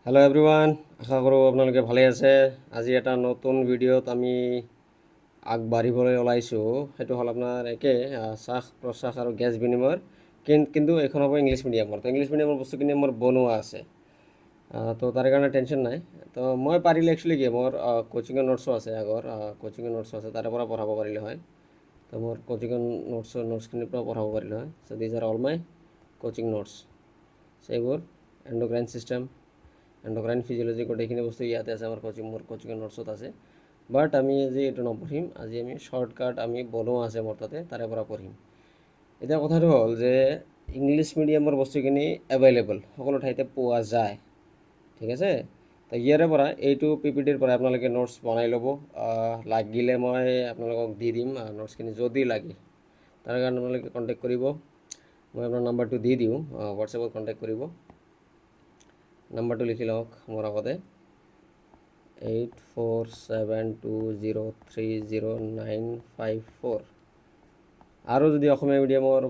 Hello' everyone, আশা কৰোঁ আপোনালোকে ভালে আছে। আজি এটা নতুন ভিডিঅ'ত আমি আগবাঢ়িবলৈ ওলাইছোঁ। সেইটো হ'ল আপোনাৰ একে শ্বাস প্ৰশ্বাস আৰু গেছ বিনিময়ৰ, কিন্তু এইখন হ'ব ইংলিছ মিডিয়ামৰ। তো ইংলিছ মিডিয়ামৰ বস্তুখিনি মোৰ বনোৱা আছে, তো তাৰে কাৰণে টেনশ্যন নাই। তো মই পাৰিলে একচুৱেলি কি মোৰ কোচিঙৰ নোটছো আছে, আগৰ কোচিঙৰ নোটছো আছে, তাৰে পৰা পঢ়াব পাৰিলে হয়। তো মোৰ কোচিঙৰ নোটছখিনিৰ পৰা পঢ়াব পাৰিলে হয়। So' these are all my coaching notes. এইবোৰ এণ্ডোক্ৰাইন ছিষ্টেম, এণ্ডোক্ৰাইন ফিজিঅ'লজি গোটেইখিনি বস্তু ইয়াতে আছে, মোৰ কোচিঙৰ নোটছত আছে। বাট আমি আজি এইটো নপঢ়িম, আজি আমি শ্বৰ্টকাট আমি বনোৱা আছে মোৰ তাৰে পৰা পঢ়িম। এতিয়া কথাটো হ'ল যে ইংলিছ মিডিয়ামৰ বস্তুখিনি এভেইলেবল, সকলো ঠাইতে পোৱা যায়, ঠিক আছে। তো ইয়াৰে পৰা এইটো PPTৰ পৰা আপোনালোকে নোটছ বনাই ল'ব। লাগিলে মই আপোনালোকক দি দিম নোটছখিনি যদি লাগে। তাৰ কাৰণে আপোনালোকে কণ্টেক্ট কৰিব, মই আপোনাৰ নাম্বাৰটো দি দিওঁ, হোৱাটছএপত কণ্টেক্ট কৰিব। নাম্বাৰটো লিখি লওক মোৰ আগতে, 8472030954। আৰু যদি অসমীয়া মিডিয়ামৰ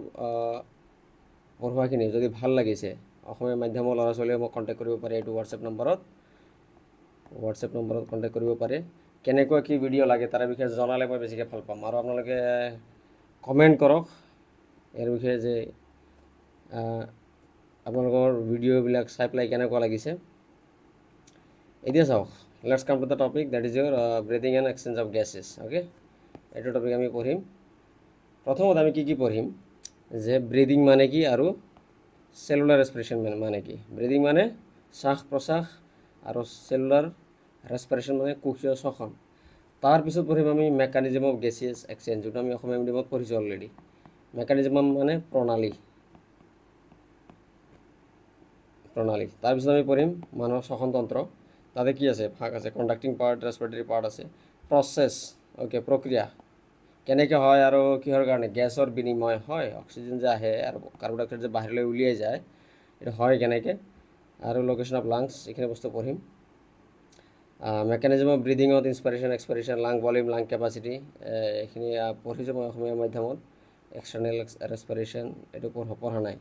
পঢ়োৱাখিনি যদি ভাল লাগিছে, অসমীয়া মাধ্যমৰ ল'ৰা ছোৱালীয়ে মোক কণ্টেক্ট কৰিব পাৰে এইটো হোৱাটছএপ নম্বৰত কণ্টেক্ট কৰিব পাৰে। কেনেকুৱা কি ভিডিঅ' লাগে তাৰে বিষয়ে জনালে মই বেছিকৈ ভাল পাম। আৰু আপোনালোকে কমেণ্ট কৰক ইয়াৰ বিষয়ে যে আপোনালোকৰ ভিডিঅ'বিলাক চাই পেলাই কেনেকুৱা লাগিছে। এতিয়া চাওক, let's come to the topic, that is your breathing and exchange of gases. Okay, এইটো টপিক আমি পঢ়িম। প্ৰথমত আমি কি পঢ়িম যে ব্ৰিথিং মানে কি আৰু চেলুলাৰ ৰেছপিৰেশ্যন মানে কি। ব্ৰিথিং মানে শ্বাস প্ৰশ্বাস, আৰু চেলুলাৰ ৰেছপিৰেশ্যন মানে কোষীয় শ্বসন। তাৰপিছত পঢ়িম আমি মেকানিজম অফ গেছেছ এক্সচেঞ্জ, যোনটো আমি অসমীয়া মিডিয়ামত পঢ়িছোঁ অলৰেডি। মেকানিজম মানে প্ৰণালী। তাৰপিছত আমি পঢ়িম মানুহৰ শ্বসনতন্ত্ৰ। তাতে কি আছে, ভাগ আছে, কণ্ডাক্টিং পাৰ্ট, ৰেছপিৰেটৰী পাৰ্ট আছে, প্ৰচেছ, অ'কে, প্ৰক্ৰিয়া কেনেকৈ হয় আৰু কিহৰ কাৰণে গেছৰ বিনিময় হয়, অক্সিজেন যে আহে আৰু কাৰ্বন ডাই অক্সাইড যে বাহিৰলৈ উলিয়াই যায়, এইটো হয় কেনেকৈ, আৰু লোকেশ্যন অফ লাংছ, এইখিনি বস্তু পঢ়িম। মেকানিজম অফ ব্ৰিডিঙত ইনস্পিৰেশ্যন এক্সপিৰেশ্যন, লাং ভলিউম, লাং কেপাচিটি, এইখিনি পঢ়িছোঁ মই অসমীয়া মাধ্যমত। এক্সটাৰ্নেল ৰেছপিৰেশ্যন এইটো পঢ়া নাই,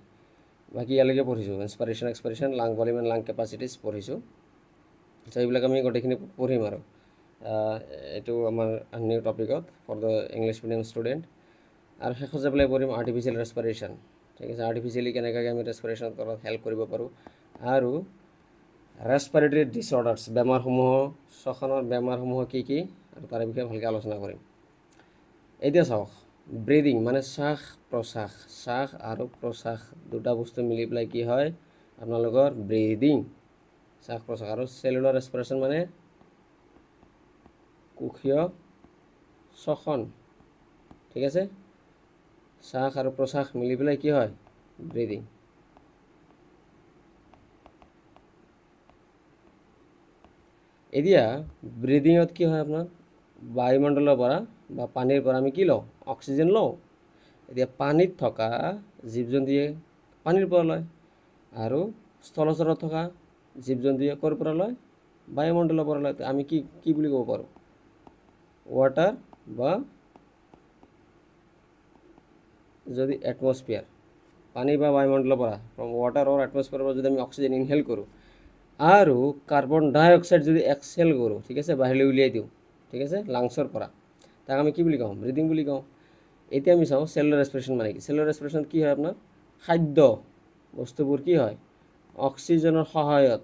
বাকী ইয়ালৈকে পঢ়িছোঁ। ইনস্পিৰেশ্যন এক্সপিৰেশ্যন, লাং ভলিউম এণ্ড লাং কেপাচিটিছ পঢ়িছোঁ। চ' এইবিলাক আমি গোটেইখিনি পঢ়িম আৰু এইটো আমাৰ নিউ টপিকত for the English medium student. আৰু শেষত যে পেলাই পঢ়িম আৰ্টিফিচিয়েল ৰেছপিৰেশ্যন, ঠিক আছে, আৰ্টিফিচিয়েলি কেনেকৈ আমি ৰেছপিৰেশ্যন কৰাত হেল্প কৰিব পাৰোঁ, আৰু ৰেছপিৰেটৰী ডিছঅৰ্ডাৰ্ছ, শ্বসনৰ বেমাৰসমূহ কি কি, আৰু তাৰে বিষয়ে ভালকৈ আলোচনা কৰিম। এতিয়া চাওক, ব্ৰিডিং মানে শ্বাস প্ৰশ্বাস, শ্বাস আৰু প্ৰশ্বাস দুটা বস্তু মিলি পেলাই কি হয় আপোনালোকৰ ব্ৰিডিং, শ্বাস প্ৰশ্বাস। আৰু চেলুলাৰ ৰেছপিৰেশ্যন মানে কোষীয় শ্বসন, ঠিক আছে। শ্বাস আৰু প্ৰশ্বাস মিলি পেলাই কি হয় ব্ৰিডিং। এতিয়া ব্ৰিডিঙত কি হয় আপোনাৰ, বায়ুমণ্ডলৰ পৰা বা পানীৰ পৰা আমি কি লওঁ, অক্সিজেন লওঁ। এতিয়া পানীত থকা জীৱ জন্তুৱে পানীৰ পৰা লয়, আৰু স্থলচৰত থকা জীৱ জন্তুৱে ক'ৰ পৰা লয়, বায়ুমণ্ডলৰ পৰা লয়। আমি কি বুলি ক'ব পাৰোঁ, ৱাটাৰ বা যদি এটমস্ফিয়াৰ, পানী বা বায়ুমণ্ডলৰ পৰা, ফ্ৰম ৱাটাৰ অৰ এটমস্ফিয়াৰৰ পৰা যদি আমি অক্সিজেন ইনহেল কৰোঁ আৰু কাৰ্বন ডাই অক্সাইড যদি এক্সহেল কৰোঁ, ঠিক আছে, বাহিৰলৈ উলিয়াই দিওঁ, ঠিক আছে, লাংছৰ পৰা, তাক আমি কি বুলি কওঁ, ব্ৰিডিং বুলি কওঁ। এতিয়া আমি চাওঁ চেলুলাৰ ৰেছপিৰেশ্যন মানে কি। চেলুলাৰ ৰেছপিৰেশ্যন কি হয় আপোনাৰ, খাদ্য বস্তুবোৰ কি হয় অক্সিজেনৰ সহায়ত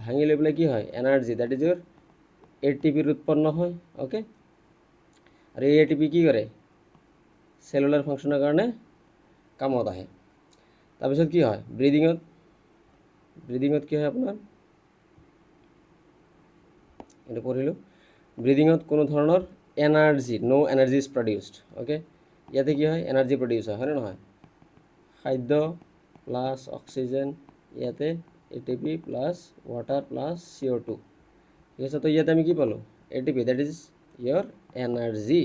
ভাঙি লৈ পেলাই কি হয় এনাৰ্জি, দেট ইজ ইয়ৰ ATPৰ উৎপন্ন হয়। অ'কে, আৰু এই ATP কি কৰে, চেলুলাৰ ফাংচনৰ কাৰণে কামত আহে। তাৰপিছত কি হয় ব্ৰিডিঙত কি হয় আপোনাৰ, এইটো পঢ়িলোঁ। ব্ৰিডিঙত কোনো ধৰণৰ energy, no' energy is produced. Okay, ইয়াতে কি হয় এনাৰ্জি প্ৰডিউচ হয়নে নহয়, খাদ্য প্লাছ অক্সিজেন, ইয়াতে ATP plus water plus CO2, ঠিক আছে। তো ইয়াতে আমি কি পালোঁ ATP, that is your energy.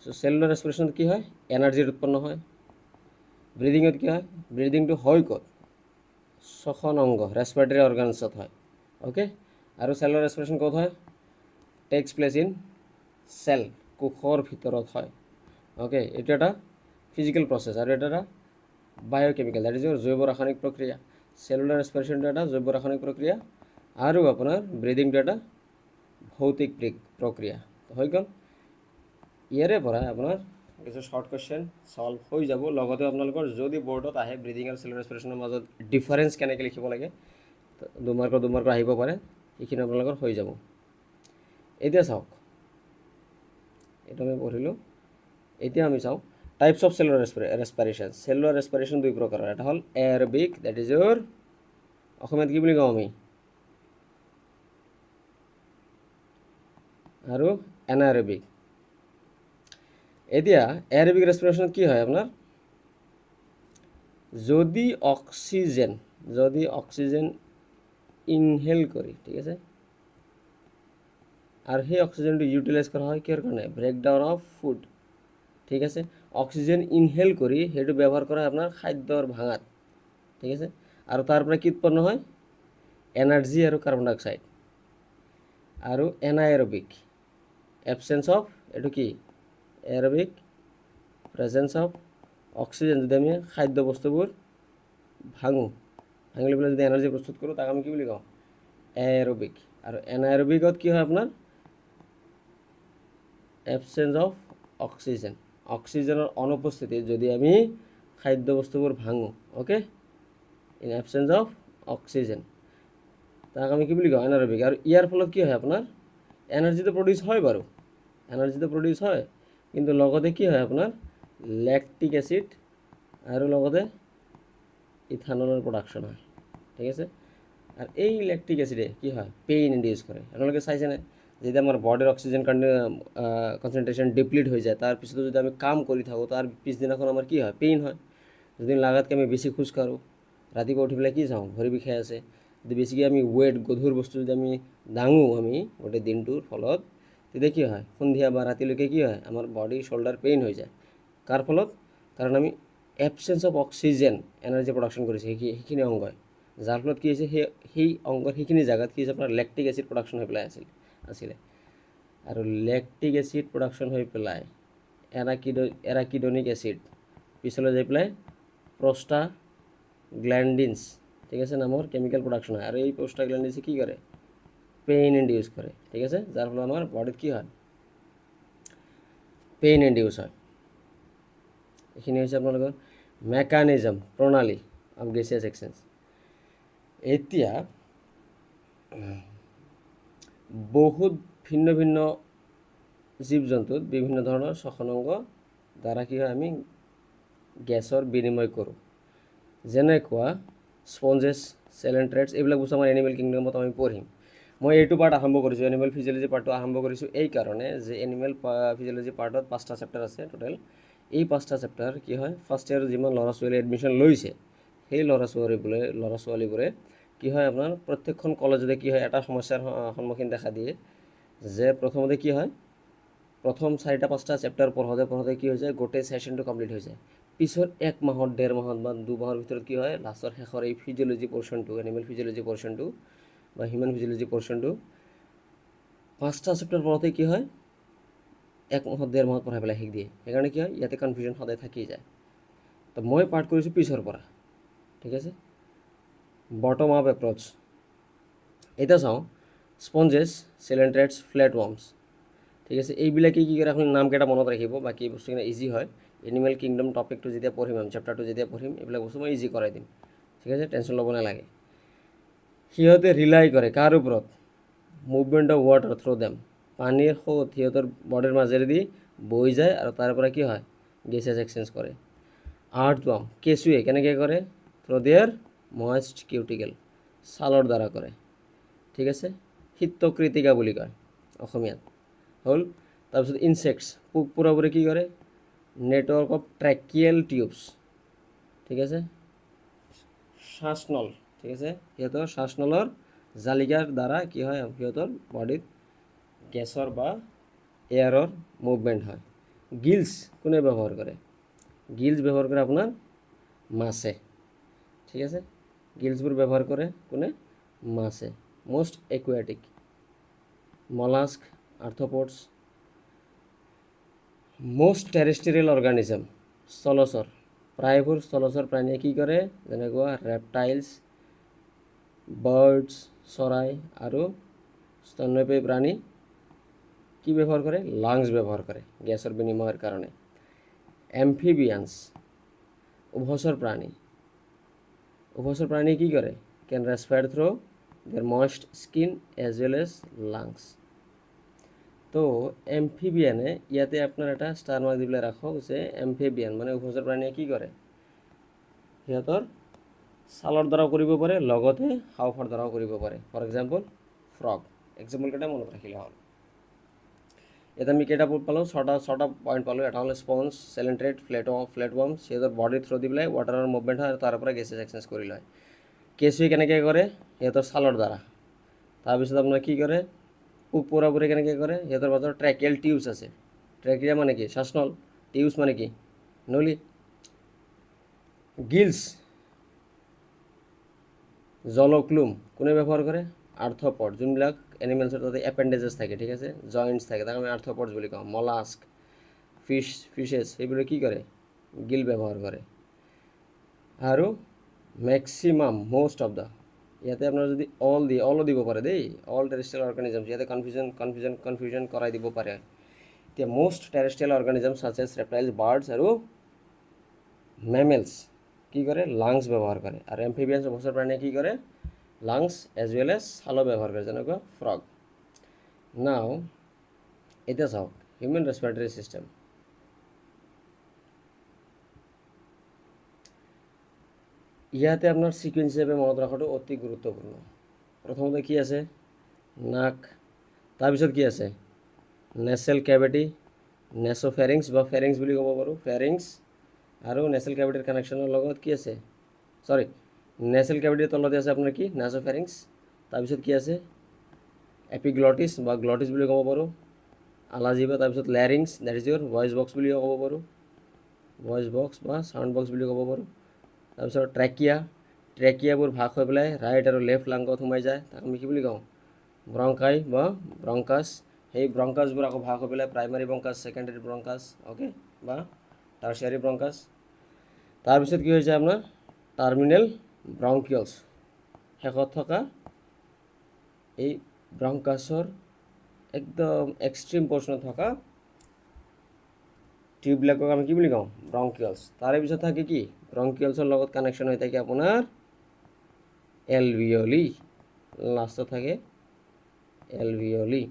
So' cellular ৰেছপিৰেশ্যনত কি হয় এনাৰ্জিৰ উৎপন্ন হয়। ব্ৰিডিঙত কি হয়, ব্ৰিডিংটো হয় ক'ত, শ্বসন অংগ ৰেছপিৰেটৰী অৰ্গানছত হয়। অ'কে, আৰু চেলুলাৰ ৰেছপিৰেশ্যন ক'ত হয়, টেক্স প্লেচ ইন চেল, কোষৰ ভিতৰত হয়। অ'কে, এইটো এটা ফিজিকেল প্ৰচেছ, আৰু এটা বায়'কেমিকেল, দেট ইজ ইয়ৰ জৈৱ ৰাসায়নিক প্ৰক্ৰিয়া। চেলুলাৰ ৰেছপিৰেশ্যনটো এটা জৈৱ ৰাসায়নিক প্ৰক্ৰিয়া, আৰু আপোনাৰ ব্ৰিডিংটো এটা ভৌতিক প্ৰক্ৰিয়া হৈ গ'ল। ইয়াৰে পৰা আপোনাৰ কিছু শৰ্ট কুৱেশ্যন সলভ হৈ যাব। লগতে আপোনালোকৰ যদি বৰ্ডত আহে ব্ৰিডিং আৰু চেলুলাৰ ৰেস্পিৰেশ্যনৰ মাজত ডিফাৰেঞ্চ কেনেকৈ লিখিব লাগে, 2 মাৰ্কৰ আহিব পাৰে, সেইখিনি আপোনালোকৰ হৈ যাব। এতিয়া চাওক, এইটো আমি পঢ়িলোঁ। এতিয়া আমি চাওঁ টাইপছ অফ চেলুলাৰ ৰেস্পিৰেশ্যন। চেলুলাৰ ৰেস্পিৰেশ্যন 2 প্ৰকাৰৰ। এটা হ'ল এৰবিক, দেট ইজ ইউৰ অসমীয়াত কি বুলি কওঁ আমি, আৰু এনাৰবিক। এতিয়া এৰবিক ৰেস্পিৰেশ্যনত কি হয় আপোনাৰ, যদি অক্সিজেন ইনহেল কৰি, ঠিক আছে, আৰু সেই অক্সিজেনটো ইউটিলাইজ কৰা হয় কিহৰ কাৰণে, ব্ৰেকডাউন অফ ফুড, ঠিক আছে। অক্সিজেন ইনহেল কৰি সেইটো ব্যৱহাৰ কৰা হয় আপোনাৰ খাদ্যৰ ভাঙাত, ঠিক আছে। আৰু তাৰ পৰা কি উৎপন্ন হয়, এনাৰ্জি আৰু কাৰ্বন ডাই অক্সাইড। আৰু এনাএৰবিক, এবচেঞ্চ অফ, এইটো কি এৰবিক, প্ৰেজেঞ্চ অফ অক্সিজেন। যদি আমি খাদ্য বস্তুবোৰ ভাঙি লৈ পেলাই যদি এনাৰ্জি প্ৰস্তুত কৰোঁ, তাক আমি কি বুলি কওঁ, এৰবিক। আৰু এনাএৰবিকত কি হয় আপোনাৰ, এবচেঞ্চ অফ অক্সিজেন, অক্সিজেনৰ অনুপস্থিতিত যদি আমি খাদ্য বস্তুবোৰ ভাঙো, okay, in absence of oxygen, তাক আমি কি বুলি কওঁ, এনাৰবিক। আৰু ইয়াৰ ফলত কি হয় আপোনাৰ, এনাৰ্জিটো প্ৰডিউচ হয় বাৰু, এনাৰ্জিটো প্ৰডিউচ হয়, কিন্তু লগতে কি হয় আপোনাৰ লেক্টিক এচিড আৰু লগতে ইথানলৰ প্ৰডাকশ্যন হয়, ঠিক আছে। আৰু এই লেক্টিক এচিডে কি হয়, পেইন ইনডিউচ কৰে। আপোনালোকে চাইছেনে, যেতিয়া আমাৰ বডিৰ অক্সিজেন কনচেনট্ৰেশ্যন ডিপ্লিট হৈ যায়, তাৰপিছতো যদি আমি কাম কৰি থাকোঁ, তাৰ পিছদিনাখন আমাৰ কি হয়, পেইন হয়। যদি লাগাতকৈ আমি বেছি খোজকাঢ়োঁ, ৰাতিপুৱা উঠি পেলাই কি চাওঁ, ভৰি বিষাই আছে। যদি বেছিকৈ আমি গধুৰ বস্তু যদি আমি দাঙোঁ আমি গোটেই দিনটোৰ ফলত, তেতিয়া কি হয়, সন্ধিয়া বা ৰাতিলৈকে কি হয়, আমাৰ বডি শ্বল্ডাৰ পেইন হৈ যায়। কাৰ ফলত, কাৰণ আমি absence of oxygen energy production কৰিছে সেইখিনি অংগই, যাৰ ফলত কি হৈছে, সেই অংগৰ সেইখিনি জেগাত কি হৈছে আপোনাৰ লেক্টিক এচিড প্ৰডাকশ্যন হৈ পেলাই আছিলে। আৰু লেক্টিক এচিড প্ৰডাকশ্যন হৈ পেলাই এৰাকিডনিক এচিড পিছলৈ যাই পেলাই প্ৰষ্টাগ্লেণ্ডিনছ, ঠিক আছে, নামৰ কেমিকেল প্ৰডাকশ্যন হয়। আৰু এই প্ৰষ্টাগ্লেণ্ডিনছে কি কৰে, পেইন ইনডিউচ কৰে, ঠিক আছে, যাৰ ফলত আমাৰ বডিত কি হয়, পেইন ইনডিউচ হয়। এইখিনি হৈছে আপোনালোকৰ মেকানিজম, প্ৰণালী অফ গেছিয়াছ এক্সচেঞ্জ। এতিয়া বহুত ভিন্ন ভিন্ন জীৱ জন্তুত বিভিন্ন ধৰণৰ শ্বসন অংগ দ্বাৰা কি হয়, আমি গেছৰ বিনিময় কৰোঁ। যেনেকুৱা স্পঞ্জেছ, চেলেণ্ট্ৰেটছ, এইবিলাক বস্তু আমাৰ এনিমেল কিংডমত আমি পঢ়িম। মই এইটো পাৰ্ট আৰম্ভ কৰিছোঁ, এনিমেল ফিজিঅ'লজি পাৰ্টটো আৰম্ভ কৰিছোঁ এই কাৰণে যে এনিমেল ফিজিঅ'লজি পাৰ্টত 5টা চেপ্টাৰ আছে টোটেল। এই 5টা চেপ্টাৰ কি হয়, ফাৰ্ষ্ট ইয়াৰ যিমান ল'ৰা ছোৱালী এডমিশ্যন লৈছে, সেই ল'ৰা ছোৱালীবোৰে কি হয়, আপোনাৰ প্ৰত্যেকখন কলেজতে কি হয়, এটা সমস্যাৰ সন্মুখীন দেখা দিয়ে যে প্ৰথমতে কি হয়, প্ৰথম 4টা-5টা চেপ্টাৰ পঢ়োঁতে কি হৈ যায়, গোটেই ছেশ্যনটো কমপ্লিট হৈ যায়। পিছৰ 1 মাহত, 1.5 মাহত বা 2 মাহৰ ভিতৰত কি হয়, লাষ্টৰ শেষৰ এই ফিজিঅ'লজি পৰ্শ্যনটো, এনিমেল ফিজিঅ'লজি পৰ্শ্যনটো বা হিউমেন ফিজিঅ'লজি পৰ্শ্যনটো 5টা চেপ্টাৰ পঢ়োঁতে কি হয়, 1 মাহত 1.5 মাহত পঢ়াই পেলাই শেষ দিয়ে। সেইকাৰণে কি হয়, ইয়াতে কনফিউজন সদায় থাকি যায়। তো মই পাৰ্ট কৰিছোঁ পিছৰ পৰা, ঠিক আছে, বটম আপ এপ্ৰ'চ। এতিয়া চাওঁ স্পঞ্জেছ, চেলেণ্ট্ৰেটছ, ফ্লেট ৱৰ্মছ, ঠিক আছে, এইবিলাকে কি কৰে, আপুনি নামকেইটা মনত ৰাখিব, বাকী বস্তুখিনি ইজি হয়। এনিমেল কিংডম টপিকটো যেতিয়া পঢ়িম, আমি চেপ্টাৰটো যেতিয়া পঢ়িম, এইবিলাক বস্তু মই ইজি কৰাই দিম, ঠিক আছে, টেনশ্যন ল'ব নালাগে। সিহঁতে ৰিলাই কৰে কাৰ ওপৰত, movement of water through them, পানীৰ সোঁত সিহঁতৰ বডিৰ মাজেৰেদি বৈ যায় আৰু তাৰ পৰা কি হয়, গেছেছ এক্সচেঞ্জ কৰে। আৰ্থৱাৰ্ম, কেঁচুৱে কেনেকৈ কৰে, থ্ৰু দেয়াৰ ময়েষ্ট কিউটিকেল, ছালৰ দ্বাৰা কৰে, ঠিক আছে, শীতকৃতিকা বুলি কয় অসমীয়াত হ'ল। তাৰপিছত ইনচেক্টছ, পোক পৰুৱাবোৰে কি কৰে, নেটৱৰ্ক অফ ট্ৰেকিয়েল টিউবছ, ঠিক আছে, শ্বাসনল, ঠিক আছে, সিহঁতৰ শ্বাসনলৰ জালিকাৰ দ্বাৰা কি হয়, সিহঁতৰ বডিত গেছৰ বা এয়াৰৰ মুভমেণ্ট হয়। গিলছ কোনে ব্যৱহাৰ কৰে, গিলছ ব্যৱহাৰ কৰে আপোনাৰ মাছে, ঠিক আছে, গিলছবোৰ ব্যৱহাৰ কৰে কোনে, মাছে। Most aquatic, molluscs, arthropods. Most terrestrial organism, স্থলচৰ, প্ৰায়বোৰ স্থলচৰ প্ৰাণীয়ে কি কৰে, যেনেকুৱা ৰেপটাইলছ, বাৰ্ডছ, চৰাই আৰু স্তন্যপায়ী প্ৰাণী কি ব্যৱহাৰ কৰে? লাংছ ব্যৱহাৰ কৰে গেছৰ বিনিময়ৰ কাৰণে। এম্ফিবিয়ানছ উভচৰ প্ৰাণী। উভচৰ প্ৰাণী কি কৰে? Can respire through their moist skin as well as lungs. তো এম্ফিবিয়ানে ইয়াতে আপোনাৰ এটা ষ্টাৰ মাৰ্ক দি পেলাই ৰাখক যে এম্ফিবিয়ান মানে উভচৰ প্ৰাণীয়ে কি কৰে? সিহঁতৰ ছালৰ দ্বাৰাও কৰিব পাৰে, লগতে হাওঁফাওঁৰ দ্বাৰাও কৰিব পাৰে। For example frog. এক্সাম্পল কেইটা মনত ৰাখিলে হ'ল। এটা আমি কেইটা পালোঁ? ছটা পইণ্ট পালোঁ। এটা হ'ল স্পঞ্জ, চেলেণ্ট্ৰেট, ফ্লেটৱৰ্ম, সিহঁতৰ বডিৰ থ্ৰু দি পেলাই ৱাটাৰৰ মুভমেণ্ট হয় আৰু তাৰ পৰা গেছেছ এক্সচেঞ্জ কৰি লয়। কেঁচুৱে কেনেকৈ কৰে? সিহঁতৰ ছালৰ দ্বাৰা। তাৰপিছত আপোনাৰ কি কৰে? পোক পৰুৱাবোৰে কেনেকৈ কৰে? সিহঁতৰ মাজত ট্ৰেকিয়েল টিউবছ আছে। ট্ৰেকিয়া মানে কি? শ্বাসনল। টিউবছ মানে কি? নলী। গিলছ জলক্লুম কোনে ব্যৱহাৰ কৰে? আৰ্থ্ৰপড। যোনবিলাক এনিমেলছৰ তাতে এপেণ্ডেজেছ থাকে, ঠিক আছে, জইণ্টছ থাকে, তাক আমি আৰ্থ্ৰপডছ বুলি কওঁ। মলাস্ক, ফিছেছ সেইবোৰে কি কৰে? গিল ব্যৱহাৰ কৰে। আৰু মেক্সিমাম মষ্ট অফ দ্য, ইয়াতে আপোনাৰ যদি অলো দিব পাৰে দেই, অল টেৰেষ্ট্ৰিয়েল অৰ্গানিজমছ, ইয়াতে কনফিউজন কৰাই দিব পাৰে। এতিয়া most terrestrial organism such as reptiles, birds আৰু মেমেলছ কি কৰে? লাংছ ব্যৱহাৰ কৰে। আৰু এম্ফিবিয়ানছ উভচৰ প্ৰাণীয়ে কি কৰে? লাংছ এজ ৱেল এজ ছালো ব্যৱহাৰ কৰে, যেনেকুৱা ফ্ৰগ। নাও এতিয়া চাওক হিউমেন ৰেছপিৰেটৰী ছিষ্টেম। ইয়াতে আপোনাৰ ছিকুৱেঞ্চ হিচাপে মনত ৰখাটো অতি গুৰুত্বপূৰ্ণ। প্ৰথমতে কি আছে? নাক। তাৰপিছত কি আছে? নেচেল কেভিটি, নেচোফেৰিংছ বা ফেৰিংছ বুলি ক'ব পাৰোঁ, ফেৰিংছ। আৰু নেচেল কেভিটিৰ কানেকশ্যনৰ লগত কি আছে? নেচেল কেভিটিৰ তলতে আছে আপোনাৰ কি? নেচোফেৰিংছ। তাৰপিছত কি আছে? এপিগ্লটিছ বা গ্লটিছ বুলি ক'ব পাৰোঁ, আলাজিবা। তাৰপিছত larynx, that is Euro voice box বুলিও ক'ব পাৰোঁ, ভইচ বক্স বা চাউণ্ড বক্স বুলি ক'ব পাৰোঁ। তাৰপিছত ট্ৰেকিয়াবোৰ ভাগ হৈ পেলাই ৰাইট আৰু লেফ্ট লাংগত সোমাই যায়, তাক আমি কি বুলি কওঁ? ব্ৰংকাই বা ব্ৰংকাছ। সেই ব্ৰংকাছবোৰ আকৌ ভাগ হৈ পেলাই primary bronchus, secondary bronchus, okay, বা টাৰ্চিয়াৰী ব্ৰংকাছ। তাৰপিছত কি হৈছে আপোনাৰ? টাৰ্মিনেল ব্ৰংকিয়লছ। শেষত থকা এই ব্ৰংকাছৰ একদম এক্সট্ৰিম পৰ্চনত থকা টিউববিলাকক আমি কি বুলি কওঁ? ব্ৰংকিয়লছ। তাৰে পিছত থাকে কি? ব্ৰংকিয়লছৰ লগত কানেকশ্যন হৈ থাকে আপোনাৰ এলভিঅলি। লাষ্টত থাকে এলভিঅলি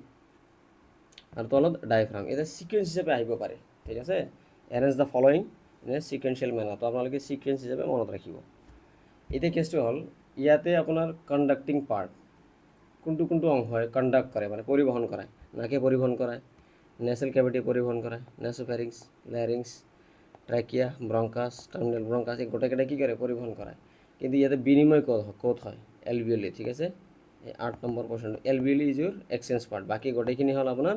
আৰু তলত ডায়ফ্ৰাম। এতিয়া ছিকুৱেঞ্চ হিচাপে আহিব পাৰে, ঠিক আছে। Arrange the following in a sequential manner. তো আপোনালোকে ছিকুৱেঞ্চ হিচাপে মনত ৰাখিব। এতিয়া কেছটো হ'ল ইয়াতে আপোনাৰ কণ্ডাক্টিং পাৰ্ট কোনটো অংশই কণ্ডাক্ট কৰে, মানে পৰিবহণ কৰায়? নাকে পৰিবহণ কৰায়, নেচেল কেভিটি পৰিবহণ কৰায়, নেচোফেৰিংছ, larynx, trachea, bronchus, terminal bronchus, এই গোটেইকেইটা কি কৰে? পৰিবহণ কৰায়। কিন্তু ইয়াতে বিনিময় ক'ত হয়? এলভিঅলি, ঠিক আছে। এই 8 নম্বৰ পৰ্চনটো alveoli is your exchange part. বাকী গোটেইখিনি হ'ল আপোনাৰ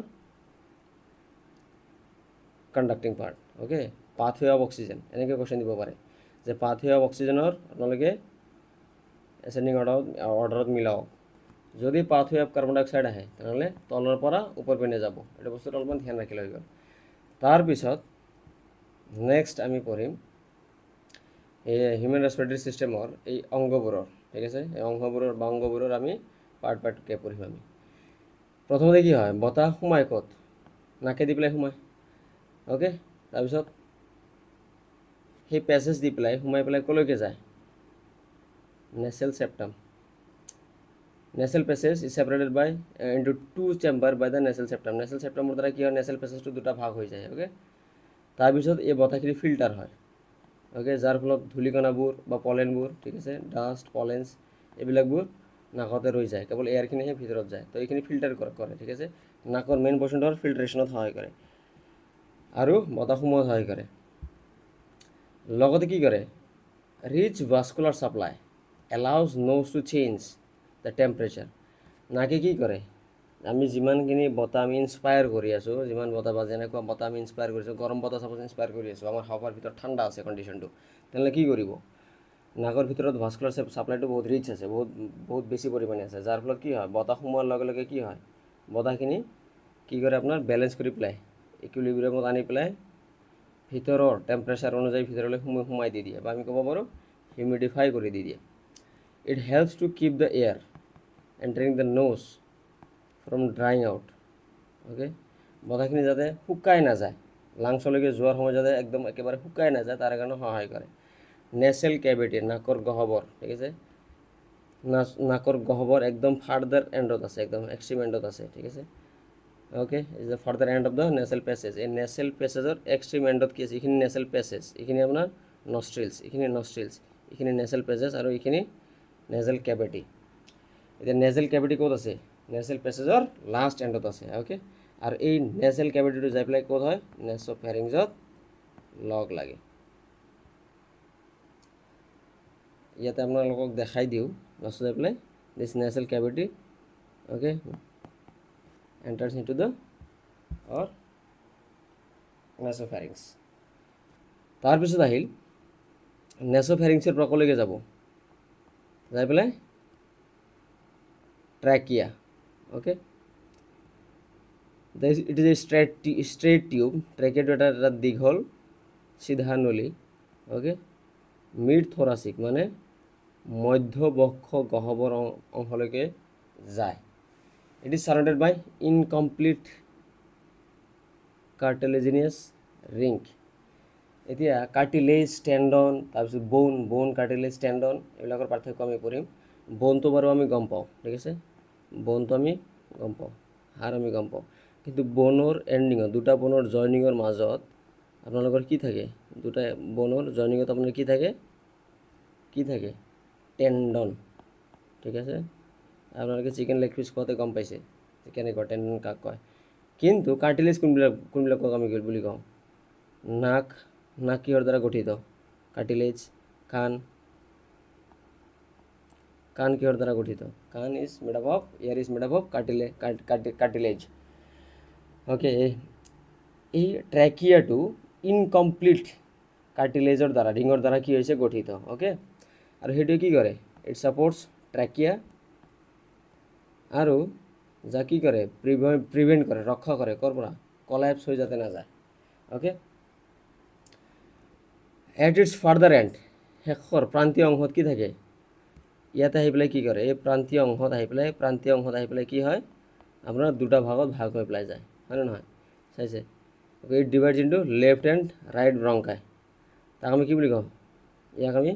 conducting part, okay. Pathway of oxygen, এনেকৈ কুৱেশ্যন দিব পাৰে যে পাথৱে অফ অক্সিজেনৰ আপোনালোকে এচেণ্ডিং অৰ্ডাৰত মিলাওক। যদি পাথৱে অফ কাৰ্বন ডাই অক্সাইড আহে তেনেহ'লে তলৰ পৰা ওপৰ পিনে যাব। এইটো বস্তুটো অলপমান ধ্যান ৰাখিলে হৈ গ'ল। তাৰপিছত নেক্সট আমি পঢ়িম এই হিউমেন ৰেছপিৰেটৰী ছিষ্টেমৰ এই অংগবোৰৰ, ঠিক আছে। এই অংগবোৰৰ আমি পাৰ্টকৈ পঢ়িম আমি। প্ৰথমতে কি হয়? বতাহ সোমাই ক'ত? নাকে দি পেলাই সোমায়, অ'কে। তাৰপিছত সেই পেছেজ দি পেলাই সোমাই পেলাই ক'লৈকে যায়? Nasal septum. Nasal passage is separated by into 2 chamber by the nasal septum. নেচেল চেপ্টামৰ দ্বাৰা কি হয়? নেচেল পেছেজটো দুটা ভাগ হৈ যায়, অ'কে। তাৰপিছত এই বতাহখিনি ফিল্টাৰ হয়, অ'কে, যাৰ ফলত ধূলিকণাবোৰ বা পলেনবোৰ, ঠিক আছে, ডাষ্ট, পলেন্স এইবিলাকবোৰ নাকতে ৰৈ যায়, কেৱল এয়াৰখিনিহে ভিতৰত যায়। তো এইখিনি ফিল্টাৰ কৰে, ঠিক আছে। নাকৰ মেইন পৰ্চনটো হ'ল ফিল্ট্ৰেশ্যনত সহায় কৰে আৰু বতাহ সোমোৱাত সহায় কৰে। লগতে কি কৰে? Rich vascular supply allows nose to change the temperature. নাকে কি কৰে? আমি যিমানখিনি বতাহ আমি ইনস্পায়াৰ কৰি আছোঁ, যিমান বতাহ বা যেনেকুৱা বতাহ আমি ইনস্পায়াৰ কৰিছোঁ, গৰম বতাহ চাপ'জ ইনস্পায়াৰ কৰি আছোঁ, আমাৰ হাৱাৰ ভিতৰত ঠাণ্ডা আছে কণ্ডিশ্যনটো, তেনেহ'লে কি কৰিব? নাকৰ ভিতৰত ভাস্কুলাৰ ছাপ্লাইটো বহুত ৰিচ আছে, বহুত বেছি পৰিমাণে আছে, যাৰ ফলত কি হয়? বতাহ সোমোৱাৰ লগে লগে কি হয়? বতাহখিনি কি কৰে? আপোনাৰ বেলেঞ্চ কৰি পেলাই ইকুইলিব্ৰিয়ামত আনি পেলাই ভিতৰৰ টেম্পাৰেচাৰ অনুযায়ী ভিতৰলৈ সোমাই দি দিয়ে, বা আমি ক'ব পাৰোঁ হিউমিডিফাই কৰি দি দিয়ে। It helps to keep the air entering the nose from drying out. Okay, বতাহখিনি যাতে শুকাই নাযায়, লাংছলৈকে যোৱাৰ সময় যাতে একদম একেবাৰে শুকাই নাযায় তাৰ কাৰণে সহায় কৰে। নেচেল কেভিটি, নাকৰ গহ্বৰ, ঠিক আছে, নাকৰ গহ্বৰ একদম ফাৰ্দাৰ এণ্ডত আছে, একদম এক্সট্ৰিম এণ্ডত আছে, ঠিক আছে। Okay, is the further and of the Nestle passage. এই নেচেল পেছেজৰ এক্সট্ৰিম এণ্ডত কি আছে, এইখিনি নেচেল পেছেজ, এইখিনি আপোনাৰ নষ্ট্ৰিলছ, এইখিনি নষ্ট্ৰিলছ, এইখিনি নেচেল পেছেজ আৰু এইখিনি নেজেল কেভিটি। এতিয়া নেজেল কেভিটি ক'ত আছে, নেচেল পেছেজৰ লাষ্ট এণ্ডত আছে। ওকে, আৰু এই নেচেল কেভিটিটো যাই পেলাই ক'ত হয়, নেছ'ফেৰিঞ্জত লগ লাগে। ইয়াতে আপোনালোকক দেখাই দিওঁ, লাষ্টত যাই পেলাই দিছ nasal cavity okay enters into the or nasopharynx. তাৰপিছত আহিল নেছ'ফেৰিঞ্জৰ পৰা ক'লৈকে যাব, যাই পেলাই trachea. Okay, it is a straight tube. ট্ৰেকিয়াটো এটা দীঘল চিধা নলী। ওকে, মিড থোৰাচিক মানে মধ্যবক্ষ গহ্বৰ অংশলৈকে যায়। It is surrounded by incomplete cartilaginous ring. এতিয়া কাৰ্টিলেজ, টেণ্ডন, তাৰপিছত বোন কাৰ্টিলেজ, টেণ্ডন, এইবিলাকৰ পাৰ্থক্য আমি পঢ়িম। বোনটো বাৰু আমি গম পাওঁ, ঠিক আছে, বোনটো আমি গম পাওঁ, হাড় আমি গম পাওঁ, কিন্তু বোনৰ এণ্ডিঙত, দুটা বোনৰ জইনিঙৰ মাজত আপোনালোকৰ কি থাকে, দুটা বোনৰ জইনিঙত আপোনাৰ কি থাকে, টেণ্ডন, ঠিক আছে। আপোনালোকে চিকেন লেগ পিচ খোৱাতে গম পাইছে যে কেনেকুৱা টেণ্ডন কাক কয়। কিন্তু কাৰ্টিলেজ কোনবিলাকক আমি বুলি কওঁ, নাক কিহৰ দ্বাৰা গঠিত, কাৰ্টিলেজ। কাণ কিহৰ দ্বাৰা গঠিত, কাণ is made up of, year is made up of cartilage. Okay, এই ট্ৰেকিয়াটো ইনকমপ্লিট কাৰ্টিলেজৰ দ্বাৰা, ৰিঙৰ দ্বাৰা কি হৈছে গঠিত। ওকে, আৰু সেইটোৱে কি কৰে, ইট ছাপৰ্টছ ট্ৰেকিয়া আৰু যা কি কৰে, প্ৰিভেণ্ট কৰে, ৰক্ষা কৰে, ক'ৰ পৰা, কলাইপছ হৈ যাতে নাযায়। Okay, at its further end, শেষৰ প্ৰান্তীয় অংশত কি থাকে, ইয়াতে আহি পেলাই কি কৰে, এই প্ৰান্তীয় অংশত আহি পেলাই কি হয়, আপোনাৰ দুটা ভাগত ভাগ হৈ পেলাই যায়, হয়নে নহয়, চাইছে। Okay, it divides into left and right bronchi. তাক আমি কি বুলি কওঁ, ইয়াক আমি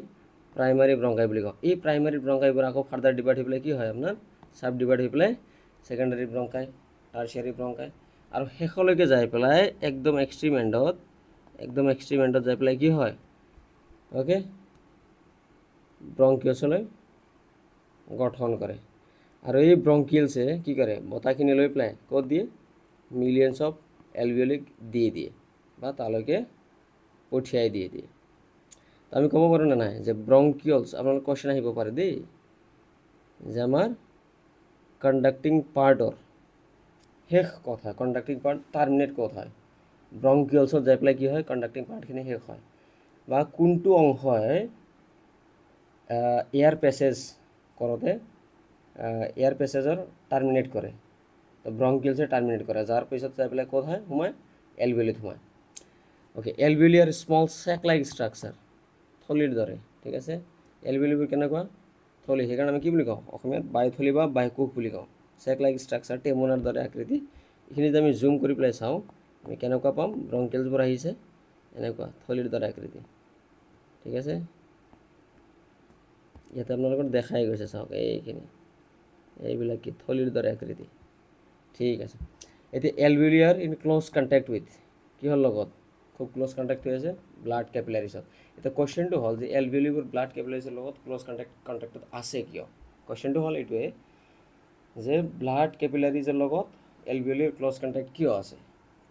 প্ৰাইমাৰী ব্ৰংকাই বুলি কওঁ। এই প্ৰাইমাৰী ব্ৰংকাইবোৰ আকৌ ফাৰ্দাৰ ডিভাইড হৈ পেলাই কি হয়, আপোনাৰ চাব ডিভাইড হৈ পেলাই ছেকেণ্ডাৰী ব্ৰংকাই, টাৰ্চিয়াৰী ব্ৰংকাই, আৰু শেষলৈকে যাই পেলাই একদম এক্সট্ৰিম এণ্ডত যাই পেলাই কি হয়, ওকে, ব্ৰংকিয়ছলৈ গঠন কৰে। আৰু এই ব্ৰংকিয়েলছে কি কৰে, বতাহখিনি লৈ পেলাই ক'ত দিয়ে, মিলিয়নছ অফ এলভিঅলিক দিয়ে বা তালৈকে পঠিয়াই দিয়ে। আমি ক'ব পাৰোঁ নে নাই যে ব্ৰংকিয়লছ, আপোনালোকৰ কুৱেশ্যন আহিব পাৰে দেই, যে আমাৰ কণ্ডাক্টিং পাৰ্টৰ শেষ কথা, কণ্ডাক্টিং পাৰ্ট টাৰ্মিনেট ক'ত হয়, ব্ৰংকিয়লছত যাই পেলাই কি হয়, কণ্ডাক্টিং পাৰ্টখিনি শেষ হয়, বা কোনটো অংশই এয়াৰ পেছেজ কৰোঁতে এয়াৰ পেছেজৰ টাৰ্মিনেট কৰে, তো ব্ৰংকিয়লছে টাৰ্মিনেট কৰে, যাৰ পিছত যাই পেলাই ক'ত হয়, সোমায় এলভিঅলিত সোমায়। ওকে, এলভিঅলি আৰু স্মল চেক লাইক ষ্ট্ৰাকচাৰ, থলিৰ দৰে, ঠিক আছে। এলভিঅলিবোৰ কেনেকুৱা, থলি, সেইকাৰণে আমি কি বুলি কওঁ, অসমীয়াত বাইথলি বা বাইকোষ বুলি কওঁ। চেক লাইক ষ্ট্ৰাকচাৰ, টেমুনাৰ দৰে আকৃতি। এইখিনি যদি আমি জুম কৰি পেলাই চাওঁ, আমি কেনেকুৱা পাম, ব্ৰংকিয়েলছবোৰ আহিছে এনেকুৱা থলিৰ দৰে আকৃতি, ঠিক আছে। ইয়াতে আপোনালোকৰ দেখাই গৈছে, চাওক এইবিলাক কি থলিৰ দৰে আকৃতি, ঠিক আছে। এতিয়া এলভিঅলিয়াৰ ইন ক্ল'জ কণ্টেক্ট উইথ, কিহৰ লগত খুব ক্ল'জ কণ্টেক্ট হৈ আছে, ব্লাড কেপিলাৰিছত। এতিয়া কুৱেশ্যনটো হ'ল যে এলভিঅলিবোৰ ব্লাড কেপিলাৰিছৰ লগত ক্ল'জ কণ্টেক্টত আছে কিয়। কুৱেশ্যনটো হ'ল এইটোৱে যে ব্লাড কেপিলাৰিজৰ লগত এলভিঅলিৰ ক্ল'জ কণ্টেক্ট কিয় আছে,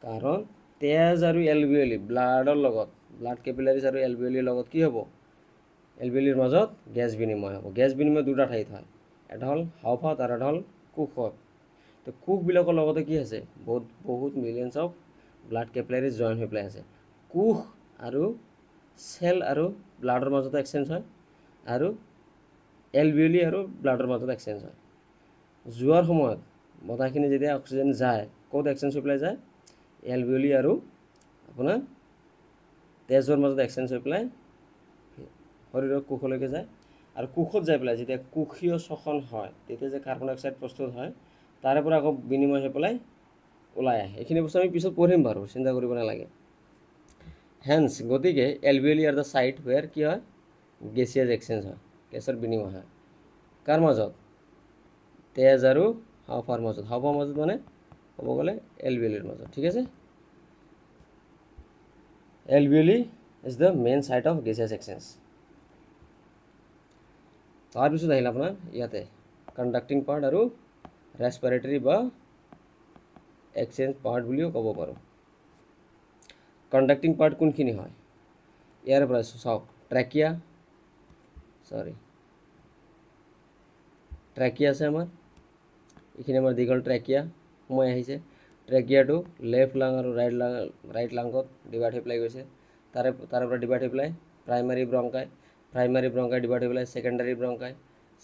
কাৰণ তেজ আৰু এলভিঅলি ব্লাডৰ লগত, ব্লাড কেপিলাৰিজ আৰু এলভিঅলিৰ লগত কি হ'ব, এলভিঅলিৰ মাজত গেছ বিনিময় হ'ব। গেছ বিনিময় দুটা ঠাইত হয়, এটা হ'ল হাওঁফাওঁত আৰু এটা হ'ল কোষত। তো কোষবিলাকৰ লগতে কি আছে, বহুত মিলিয়নছ অফ ব্লাড কেপিলাৰিজ জইন হৈ পেলাই আছে। কোষ আৰু চেল আৰু ব্লাডৰ মাজত এক্সচেঞ্জ হয়, আৰু এলভিঅলি আৰু ব্লাডৰ মাজত এক্সচেঞ্জ হয়। যোৱাৰ সময়ত বতাহখিনি যেতিয়া অক্সিজেন যায়, ক'ত এক্সচেঞ্জ হৈ পেলাই যায়, এলভিঅলি আৰু আপোনাৰ তেজৰ মাজত এক্সচেঞ্জ হৈ পেলাই শৰীৰৰ কোষলৈকে যায়, আৰু কোষত যাই পেলাই যেতিয়া কোষীয় শ্বসন হয় তেতিয়া যে কাৰ্বন ডাই অক্সাইড প্ৰস্তুত হয় তাৰে পৰা আকৌ বিনিময় হৈ পেলাই ওলাই আহে। এইখিনি বস্তু আমি পিছত পঢ়িম বাৰু, চিন্তা কৰিব নালাগে। হেন্স গতিকে এলভিঅলি আৰ দ্য সাইট হুৱেৰ কি হয় গেছিয়াছ এক্সচেঞ্জ হয়, গেছৰ বিনিময় হয়। কাৰ মাজত? তেজ আৰু হাওঁফাওঁৰ মাজত। হাওঁফাওঁৰ মাজত মানে ক'ব গ'লে এলভিঅলিৰ মাজত, ঠিক আছে। Alveoli is the main site of gaseous exchange. তাৰপিছত আহিল আপোনাৰ ইয়াতে কণ্ডাক্টিং পাৰ্ট আৰু ৰেছপিৰেটৰী বা এক্সচেঞ্জ পাৰ্ট বুলিও ক'ব পাৰোঁ। কণ্ডাক্টিং পাৰ্ট কোনখিনি হয়? ইয়াৰ পৰা চাওক ট্ৰেকিয়া আছে আমাৰ, এইখিনি আমাৰ দীঘল ট্ৰেকিয়া সোমাই আহিছে। ট্ৰেকিয়াটো লেফ্ট লাং আৰু ৰাইট লাংত ডিভাইড হৈ পেলাই গৈছে। তাৰে পৰা ডিভাইড হৈ পেলাই প্ৰাইমাৰী ব্ৰংকাই ডিভাইড হৈ পেলাই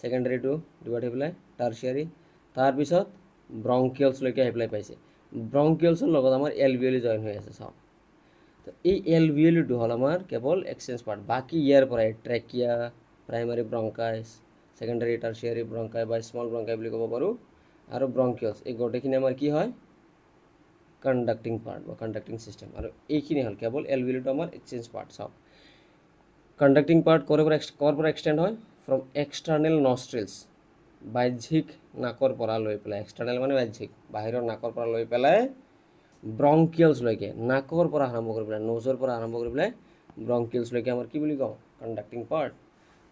ছেকেণ্ডাৰীটো ডিভাইড হৈ পেলাই টাৰ্চিয়াৰী, তাৰপিছত ব্ৰংকিয়লছলৈকে আহি পেলাই পাইছে। ব্ৰংকিয়লছৰ লগত আমাৰ এলভিঅলি জইন হৈ আছে চাওক। তো এই এলভিঅলিটো হ'ল আমাৰ কেৱল এক্সচেঞ্জ পাৰ্ট। বাকী ইয়াৰ পৰাই ট্ৰেকিয়া, প্ৰাইমাৰী ব্ৰংকাইছ, ছেকেণ্ডাৰী টাৰ্চিয়াৰী ব্ৰংকাই বা স্মল ব্ৰংকাই বুলি ক'ব পাৰোঁ, আৰু ব্ৰংকিয়লছ, এই গোটেইখিনি আমাৰ কি হয় কণ্ডাক্টিং পাৰ্ট বা কণ্ডাক্টিং ছিষ্টেম। আৰু এইখিনি হ'ল কেৱল এলভিঅলিটো আমাৰ এক্সচেঞ্জ পাৰ্ট। চাওক কণ্ডাক্টিং পাৰ্ট ক'ৰ পৰা এক্সটেণ্ড হয়? ফ্ৰম এক্সটাৰ্নেল নষ্ট্ৰিলছ, বাহ্যিক নাকৰ পৰা লৈ পেলাই, এক্সটাৰ্নেল মানে বাহ্যিক, বাহিৰৰ নাকৰ পৰা লৈ পেলাই ব্ৰংকিয়লছলৈকে, নাকৰ পৰা আৰম্ভ কৰি পেলাই, নোজৰ পৰা আৰম্ভ কৰি পেলাই ব্ৰংকিয়লছলৈকে আমাৰ কি বুলি কওঁ? Conducting part.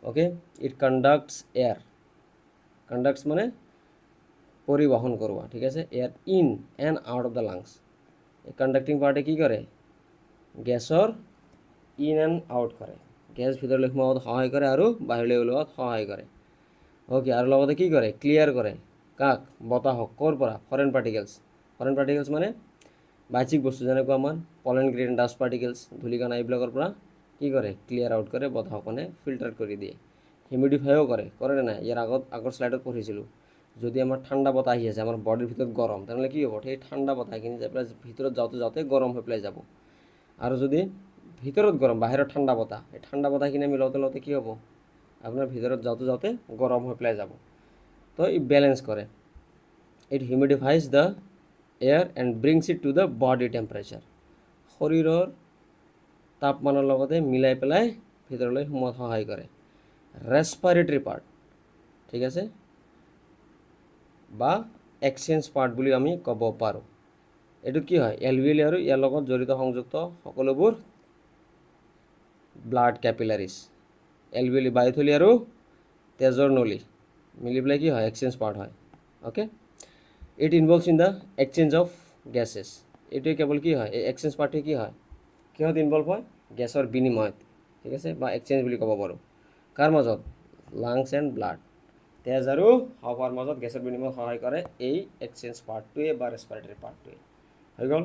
Okay, it conducts air, conducts মানে পৰিবহন কৰোৱা, ঠিক আছে, air in and out of the lungs. এই কণ্ডাক্টিং পাৰ্টে কি কৰে? গেছৰ ইন এণ্ড আউট কৰে, গেছ ভিতৰলৈ সোমাবত সহায় কৰে আৰু বাহিৰলৈ ওলোৱাত সহায় কৰে। অ'কে, আৰু লগতে কি কৰে? ক্লিয়াৰ কৰে কাক? বতাহক। ক'ৰ পৰা? ফৰেন পাৰ্টিকেলছ মানে বাহ্যিক বস্তু, যেনেকুৱা আমাৰ পলেন গ্ৰেইন, ডাষ্ট পাৰ্টিকেলছ, ধূলিকণা, এইবিলাকৰ পৰা কি কৰে? ক্লিয়াৰ আউট কৰে, বতাহকণে ফিল্টাৰ কৰি দিয়ে। হিউমিডিফাইও কৰেনে নাই? ইয়াৰ আগৰ শ্লাইডত পঢ়িছিলোঁ, যদি আমাৰ ঠাণ্ডা বতাহ আহি আছে, আমাৰ বডিৰ ভিতৰত গৰম, তেনেহ'লে কি হ'ব? সেই ঠাণ্ডা বতাহখিনি যাই পেলাই ভিতৰত যাওঁতে গৰম হৈ পেলাই যাব। আৰু যদি ভিতৰত গৰম, বাহিৰত ঠাণ্ডা বতাহ, এই ঠাণ্ডা বতাহখিনি আমি লওঁতে কি হ'ব? আপোনাৰ ভিতৰত যাওঁতে গৰম হৈ পেলাই যাব। তো ই বেলেঞ্চ কৰে। It humidifies the air and brings it to the body temperature, শৰীৰৰ তাপমানৰ লগতে মিলাই পেলাই ভিতৰলৈ সোমোৱাত সহায় কৰে। ৰেছপিৰেটৰী পাৰ্ট, ঠিক আছে, বা এক্সচেঞ্জ পাৰ্ট বুলি আমি ক'ব পাৰোঁ। এইটো কি হয়? এলভিঅলি আৰু ইয়াৰ লগত জড়িত সংযুক্ত সকলোবোৰ ব্লাড কেপিলাৰিজ, এলভিঅলি বায়ুথলী আৰু তেজৰ নলী মিলি পেলাই কি হয়? এক্সচেঞ্জ পাৰ্ট হয়। Okay, it ইনভলভছ in the exchange of gases. এইটোৱে কেৱল কি হয়? এই এক্সচেঞ্জ পাৰ্টটোৱে কি হয়? কিহত ইনভলভ হয়? গেছৰ বিনিময়ত, ঠিক আছে, বা এক্সচেঞ্জ বুলি ক'ব পাৰোঁ। কাৰ মাজত? লাংছ এণ্ড ব্লাড, তেজ আৰু হাওঁফাওঁৰ মাজত গেছৰ বিনিময়ত সহায় কৰে এই এক্সচেঞ্জ পাৰ্টটোৱে বা ৰেছপিৰেটৰী পাৰ্টটোৱে। হৈ গ'ল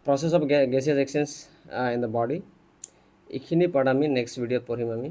process of gaseous exchange in the body. এইখিনি পাৰ্ট আমি নেক্সট ভিডিঅ'ত পঢ়িম আমি।